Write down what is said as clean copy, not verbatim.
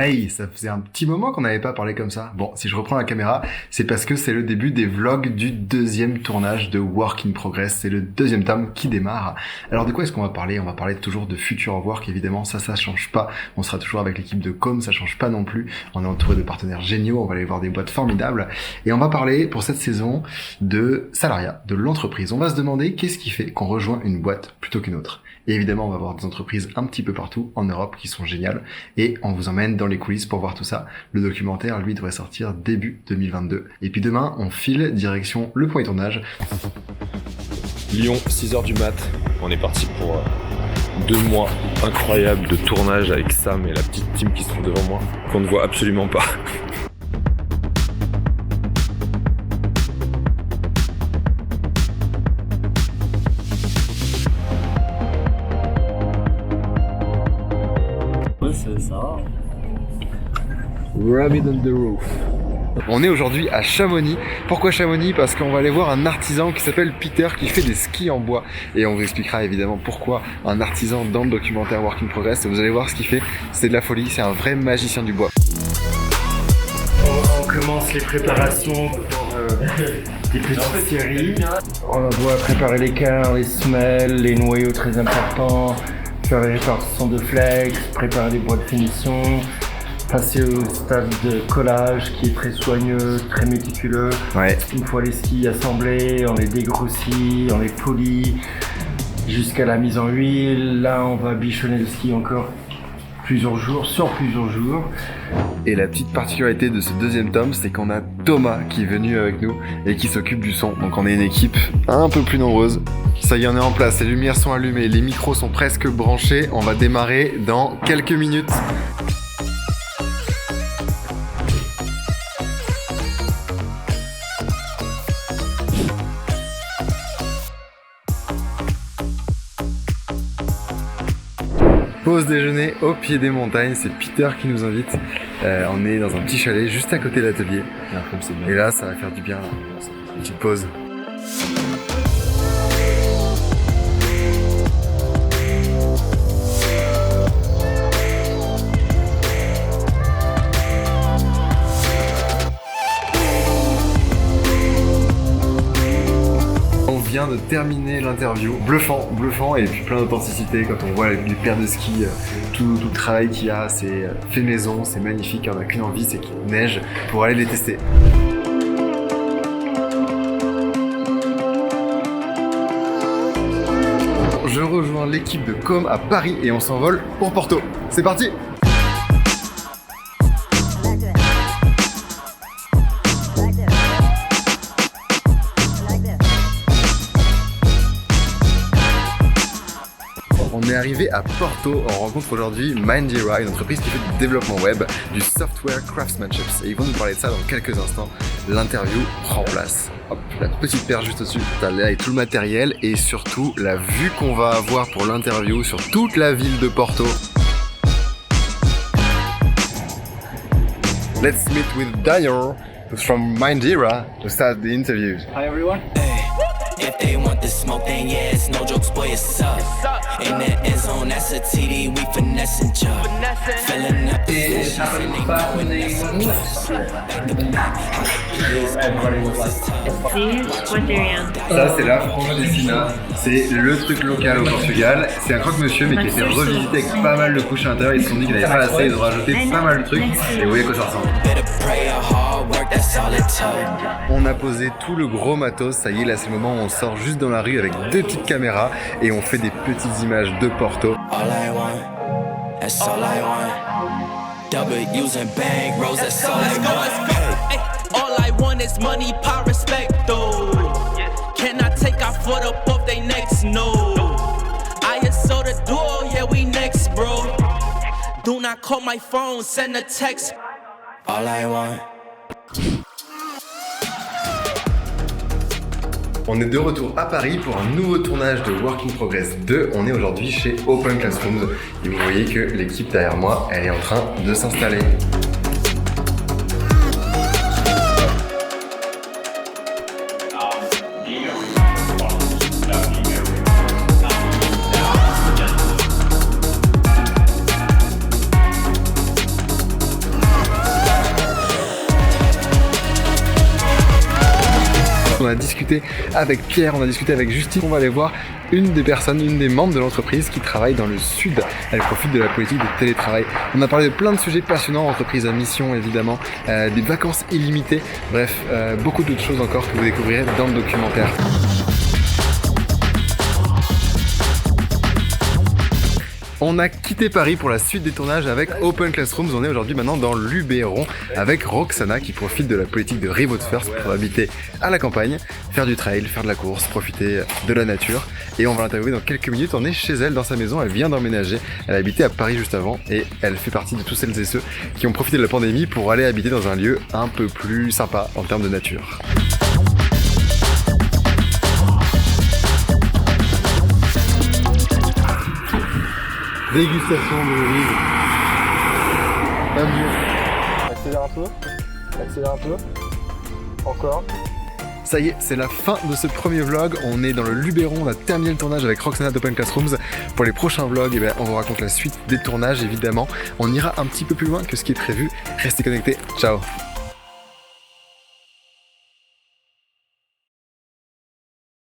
Hey, ça faisait un petit moment qu'on n'avait pas parlé comme ça. Bon, si je reprends la caméra, c'est parce que c'est le début des vlogs du deuxième tournage de Work in Progress. C'est le deuxième tome qui démarre. Alors de quoi est-ce qu'on va parler? On va parler toujours de Future of Work, évidemment. Ça change pas. On sera toujours avec l'équipe de Com, ça change pas non plus. On est entouré de partenaires géniaux. On va aller voir des boîtes formidables. Et on va parler, pour cette saison, de salariat, de l'entreprise. On va se demander qu'est-ce qui fait qu'on rejoint une boîte plutôt qu'une autre. Et évidemment, on va voir des entreprises un petit peu partout en Europe qui sont géniales. Et on vous emmène dans les coulisses pour voir tout ça. Le documentaire, lui, devrait sortir début 2022. Et puis demain, on file direction le premier tournage. Lyon, 6h du mat. On est parti pour 2 mois incroyables de tournage avec Sam et la petite team qui se trouve devant moi, qu'on ne voit absolument pas. C'est ça. Rabbit on the roof. On est aujourd'hui à Chamonix. Pourquoi Chamonix? Parce qu'on va aller voir un artisan qui s'appelle Peter qui fait des skis en bois. Et on vous expliquera évidemment pourquoi un artisan dans le documentaire Work in Progress. Et vous allez voir ce qu'il fait. C'est de la folie. C'est un vrai magicien du bois. On commence les préparations pour des petites séries. On doit préparer les cœurs, les semelles, les noyaux très importants, faire les répartitions de flex, préparer les bois de finition, passer au stade de collage qui est très soigneux, très méticuleux. Ouais. Une fois les skis assemblés, on les dégrossit, on les polit jusqu'à la mise en huile. Là, on va bichonner le ski encore plusieurs jours. Et la petite particularité de ce deuxième tome, c'est qu'on a Thomas qui est venu avec nous et qui s'occupe du son. Donc on est une équipe un peu plus nombreuse. Ça y est, on est en place, les lumières sont allumées, les micros sont presque branchés. On va démarrer dans quelques minutes. Pause déjeuner au pied des montagnes, c'est Peter qui nous invite. On est dans un petit chalet juste à côté de l'atelier. Et là, ça va faire du bien. Là. Une petite pause. On vient de terminer l'interview, bluffant et puis plein d'authenticité quand on voit les paires de skis, tout le travail qu'il y a, c'est fait maison, c'est magnifique, on n'a qu'une envie, c'est qu'il neige pour aller les tester. Je rejoins l'équipe de Com à Paris et on s'envole pour Porto. C'est parti! On est arrivé à Porto, on rencontre aujourd'hui Mindira, une entreprise qui fait du développement web, du software craftsmanship. Et ils vont nous parler de ça dans quelques instants. L'interview prend place. Hop, la petite paire juste au-dessus. T'as là et tout le matériel et surtout la vue qu'on va avoir pour l'interview sur toute la ville de Porto. Let's meet with Daniel from Mindira to start the interview. Hi everyone. If they want the smoke, then yeah, it's no jokes, boy, it's up. In the end zone, that's a TD, we finessing job. Filling up the sessions and they going Ça c'est la frange Decina, c'est le truc local au Portugal. C'est un croque-monsieur mais qui a été revisité avec pas mal de couches à l'intérieur. Ils se sont dit qu'il n'avait pas assez, ils ont rajouté pas mal de trucs. Et vous voyez à quoi ça ressemble. On a posé tout le gros matos, ça y est, là c'est le moment où on sort juste dans la rue avec 2 petites caméras et on fait des petites images de Porto. Do not call my phone, send a text. All I want. On est de retour à Paris pour un nouveau tournage de Work in Progress 2. On est aujourd'hui chez Open Classrooms et vous voyez que l'équipe derrière moi, elle est en train de s'installer. on a discuté avec Pierre, on a discuté avec Justine. On va aller voir une des membres de l'entreprise qui travaille dans le sud. Elle profite de la politique de télétravail. On a parlé de plein de sujets passionnants, entreprise à mission évidemment, des vacances illimitées, bref, beaucoup d'autres choses encore que vous découvrirez dans le documentaire. On a quitté Paris pour la suite des tournages avec Open Classrooms. On est aujourd'hui maintenant dans Luberon avec Roxana qui profite de la politique de Remote First pour habiter à la campagne, faire du trail, faire de la course, profiter de la nature. Et on va l'interviewer dans quelques minutes. On est chez elle dans sa maison, elle vient d'emménager. Elle a habité à Paris juste avant et elle fait partie de tous celles et ceux qui ont profité de la pandémie pour aller habiter dans un lieu un peu plus sympa en termes de nature. Dégustation de riz. Pas mieux. Accélère un peu. Encore. Ça y est, c'est la fin de ce premier vlog. On est dans le Luberon, on a terminé le tournage avec Roxana d'Open Classrooms. Pour les prochains vlogs, on vous raconte la suite des tournages évidemment. On ira un petit peu plus loin que ce qui est prévu. Restez connectés. Ciao.